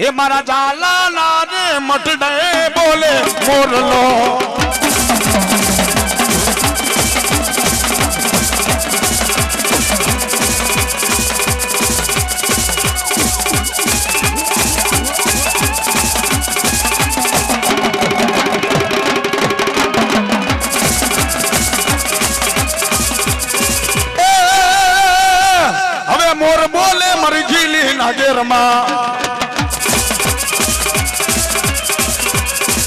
हे मारा जाला नारे मट डे बोले मोर लो मोर बोले मर झीली नागेरमा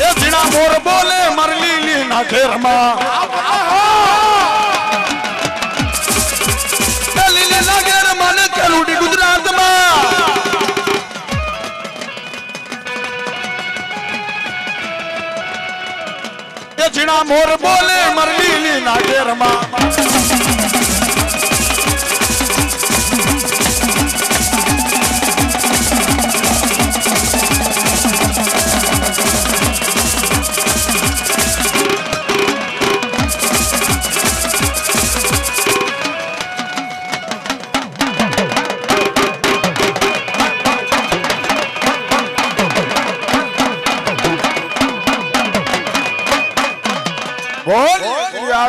ए बिना मोर बोले मर लीली नागेरमा ए लीली नागेरमा ने करूडी गुजरात में ए बिना मोर बोले मर लीली नागेरमा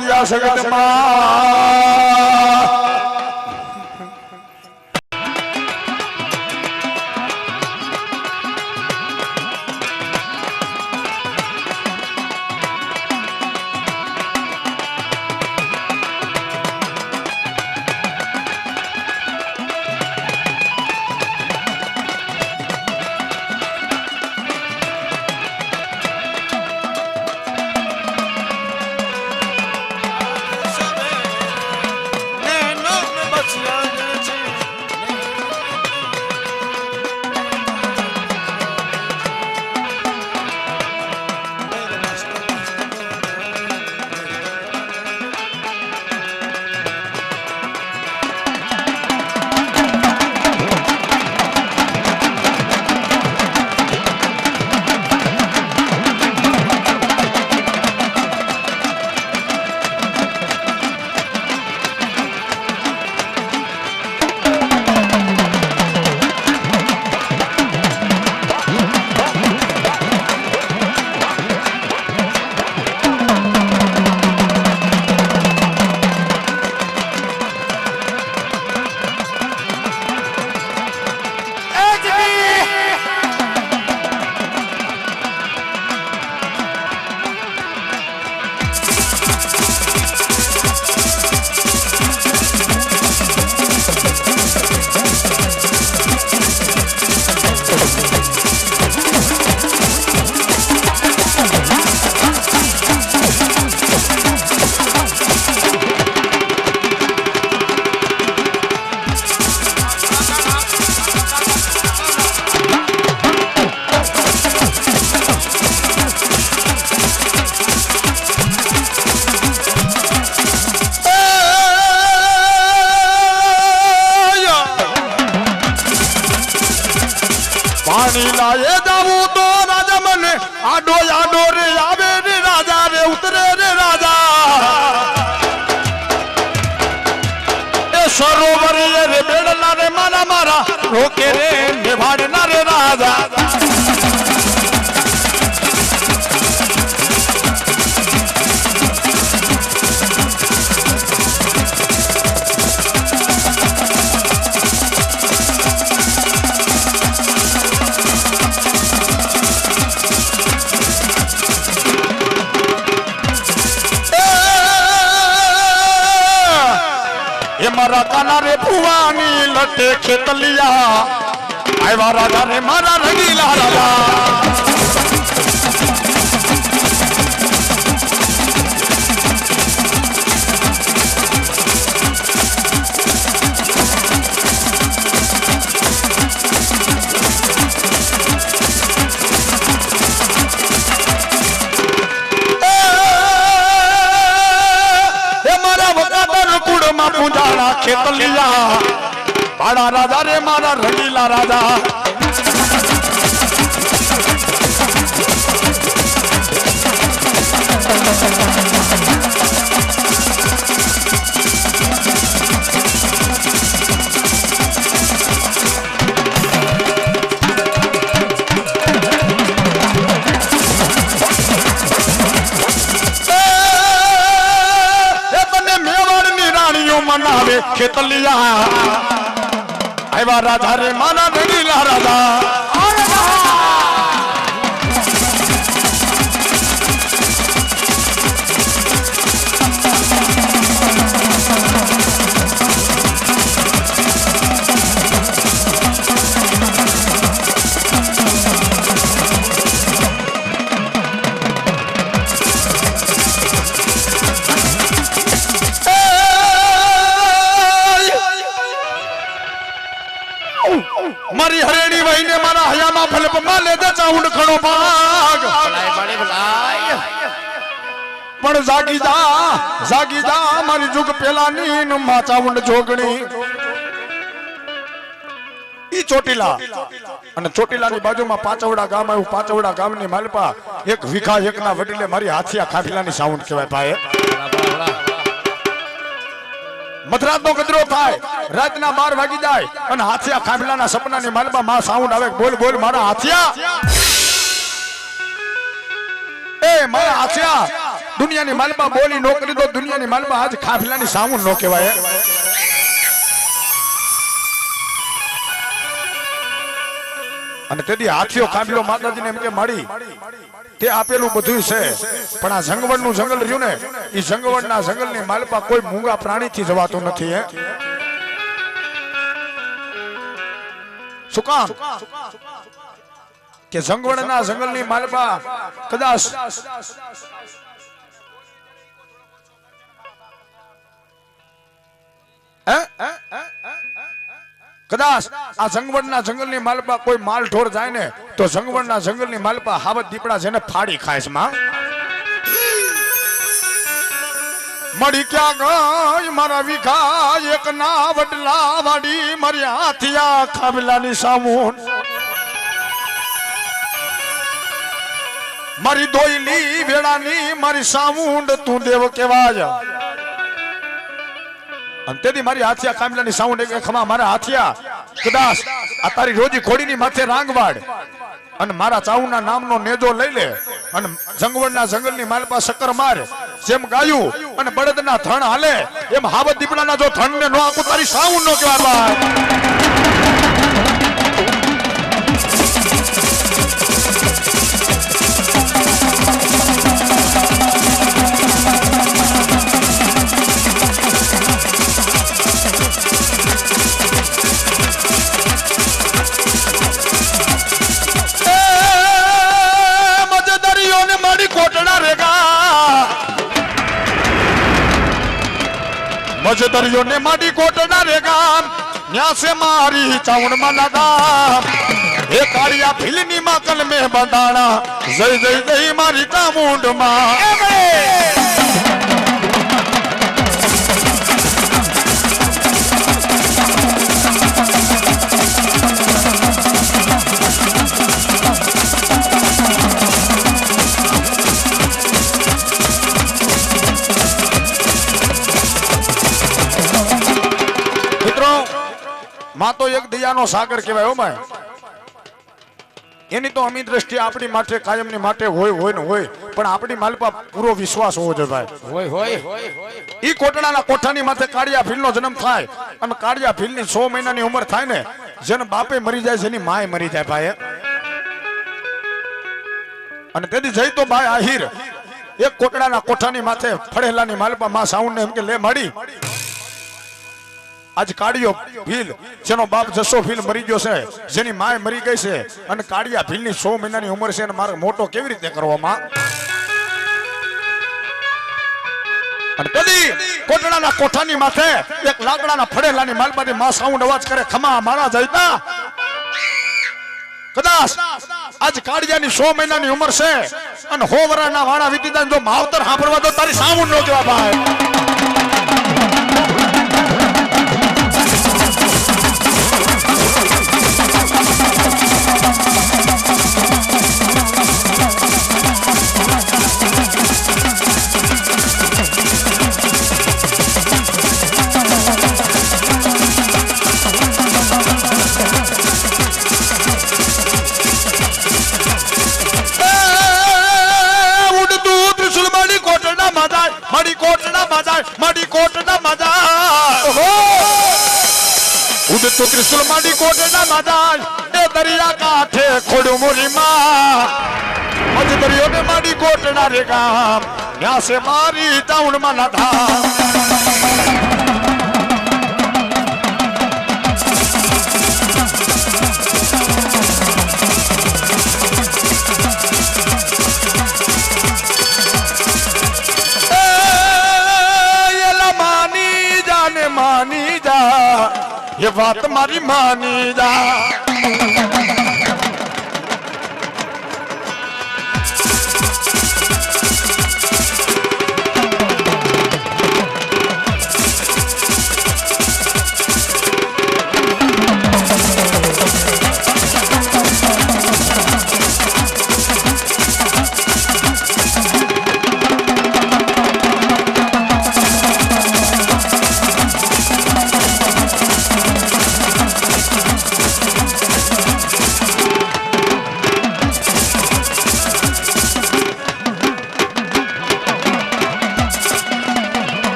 दिया सगत मां पानी लाए जाऊ तो राजा मन आडो आडो रे आवे रे राजा रे उतरे रे राजा ए सरोवर रे बेड़ला रे मारा मारा रोके रे निभाड़ना रे राजा मारा काना रे पुवानी लटे खेतलिया आयवा राजा रे मारा रंगीला राजा पूजाना खेतलिया बड़ा राजा रे मारा रंगीला राजा ખેતલિયા આવ્યા રાજા રે માના નડીલા રાજા મારી હરેડી વહીને મારા હયામાં ફલપમાં લેદે ચાઉંડ ખણો ભાગ પણ જાગી જા મારી જુગ પેલાની ન માચાઉંડ જોગણી ઈ ચોટીલા અને ચોટીલાની બાજુમાં પાંચવડા ગામ આવ્યું પાંચવડા ગામની માલપા એક વિખા એકના વડીલે મારી હાથિયા કાફિલાની સાઉન્ડ કહેવાય ભાઈ મધરાત નો ગદરો થાય રાતના 12 વાગી જાય અને હાથિયા કાફિલાના સપનાની માલપા માં સાઉન્ડ આવે બોલ બોલ મારા હાથિયા એ મારા હાથિયા દુનિયાની માલપા બોલી નો કરી દો દુનિયાની માલપા આજ કાફિલાની સાઉન્ડ નો કહેવાય અને તેથી હાથીઓ કાફિલો માતાજીને એમ કે મળી તે આપેલું બધું છે પણ આ જંગવડનું જંગલ રહ્યું ને ઈ જંગવડના જંગલની માલપા કોઈ મૂંગા પ્રાણીથી જવાતું નથી હે શું કામ કે જંગવડના જંગલની માલપા કદાચ કદાચ આ જંગવડના જંગલની માલપા કોઈ માલ ઢોર જાય ને તો જંગવડના જંગલની માલપા હાવત દીપડા જેને ફાડી ખાય છે માં મળી ક્યાં ગઈ મારા વિખા એક ના વડલા વાડી મારી હાથિયા કાફિલાની સામુન મારી દોયલી વેળાની મારી સામુંડ તું દેવ કેવાય અંતેથી મારી હાથિયા કાફિલાની સાઉન્ડ એક ખમા મારા હાથિયા કદાચ આ તારી રોજી ઘોડીની માથે રાંગવાડ અને મારા ચાઉના નામનો નેજો લઈ લે અને જંગવડના જંગલની માલપા સકર માર જેમ ગાયું અને બળદના થણ હાલે એમ હાવત દીપડાના જો થણને નો આકું તારી સાઉન્ડ નો કહેવાય મજદરીઓ ને માડી કોટના રે ગામ ન્યા સે મારી ચાવણ માં નાદામ એ કાળિયા ભીલની માં કલ મે બંધાણા જય જય જય મારી ચામુંડ માં માં તો એક દયાનો સાગર કહેવાય હો ભાઈ એની તો અમી દ્રષ્ટિ આપણી માટે કાયમની માટે હોય ને હોય પણ આપણી માલપા પૂરો વિશ્વાસ હોવો જોઈએ ભાઈ હોય ઈ કોટડાના કોઠાની માથે કાળિયા ભીલનો જન્મ થાય અને કાળિયા ભીલની 100 મહિનાની ઉંમર થાય ને જેને બાપે મરી જાય જેની માય મરી જાય ભાઈ અને તેથી જઈ તો ભાઈ આહિર એક કોટડાના કોઠાની માથે ફળેલાની માલપા માં સાઉન્ડ ને એમ કે લે માડી આજ કાળિયો ભીલ જેનો બાપ જસો ભીલ મરી ગયો છે જેની માય મરી ગઈ છે અને કાળિયા ભીલની 100 મહિનાની ઉંમર છે અને મારે મોટો કેવી રીતે કરવામાં અને કદી કોટડાના કોઠાની માથે એક લાકડાના ફળેલાની માલપાથી માં સાઉન્ડ અવાજ કરે ખમા મારા જઈતા કદાચ આજ કાળિયાની 100 મહિનાની ઉંમર છે અને 100 વર્ષના વાણા વીતી જાય જો માવતર સાંભળવા તો તારી સાઉન્ડ નો કેવા ભાઈ માડી કોટના મજા તું ત્રિશુલ માંડી કોટેના માદાન એ દરિયા કાંઠે ખોડુમુરી માં મજ દરિયો ને માંડી કોટના રે ગામ ત્યાં સે મારી ચાઉણ માં ના ધામ मानी जा ये बात मारी मानी जा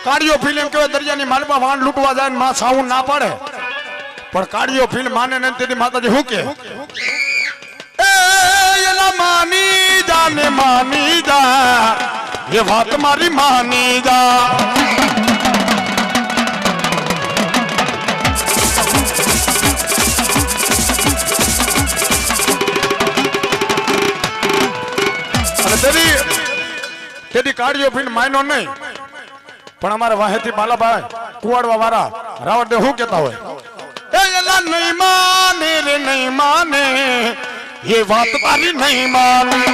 काड़ियो फिल्म के दरिया मालपा वाण लूटवा जाए मां साउंड ना पड़े पर काड़ियो फिल्म माने ने तेरी माताजी हुके ए येला मानी जा ये बात मारी मानी जा तेरी तेरी काड़ियो फिल्म मायनो नहीं पण हमारे वाहेती बालाभाई कुवाड़वा वाला रावण दे हूं कहता हुए ए यला नहीं माने रे नहीं माने ये बात तारी नहीं माने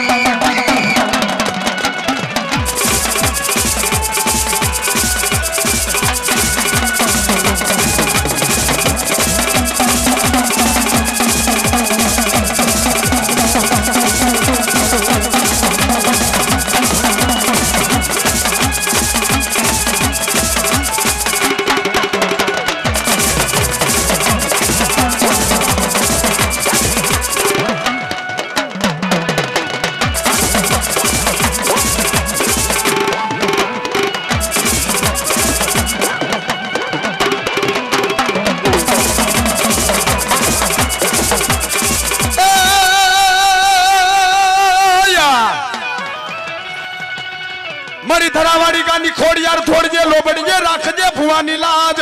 मरी धरावाड़ी गानी खोड़ियार थोड़जे लोबड़िये राखजे भुवानी लाज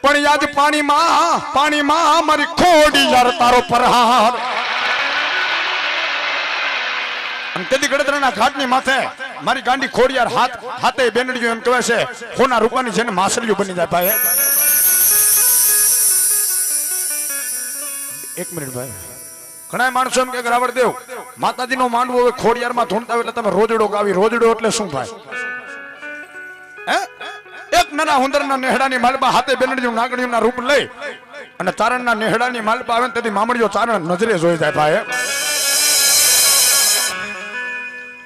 पण आज पानी मां मारी खोड़ियार तारो परहार तेदी गड़तराना घाटनी माथे मारी गांडी खोड़ियार हाथे बेनड़ियो एम कहे छे होना रूपानी छे ने मासलियो बनी जाय पाए एक मिनिट भाई घણા માણસો એમ કે રાવણ દેવ માતાજીનો માંડવો હવે ખોડિયારમાં ધૂણતા એટલે તમે રોજડો ગાવી રોજડો એટલે શું ભાઈ હે એક નાના હુંદરના નેહડાની માલપા હાથે બેનડીયું નાગણીઓના રૂપ લઈ અને ચારણના નેહડાની માલપા આવે તેથી મામડીઓ ચારણ નજરે જોઈ જાય ભાઈ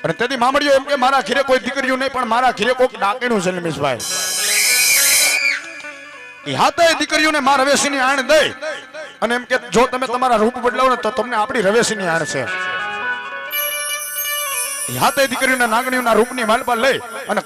અને તેથી મામડીઓ એમ કે મારા ઘરે કોઈ દીકરીઓ નહીં પણ મારા ઘરે કોક ડાકીનું છે નિમેશભાઈ ઈ હાથે દીકરીઓને માર રવેશીની આણ દે અને એમ કે જો તમે તમારા રૂપ બદલાવો ને તો તમને આપણી રવેશીની આણ છે હાથે દીકરીઓના નાગણીઓના રૂપની માલપા લઈ અને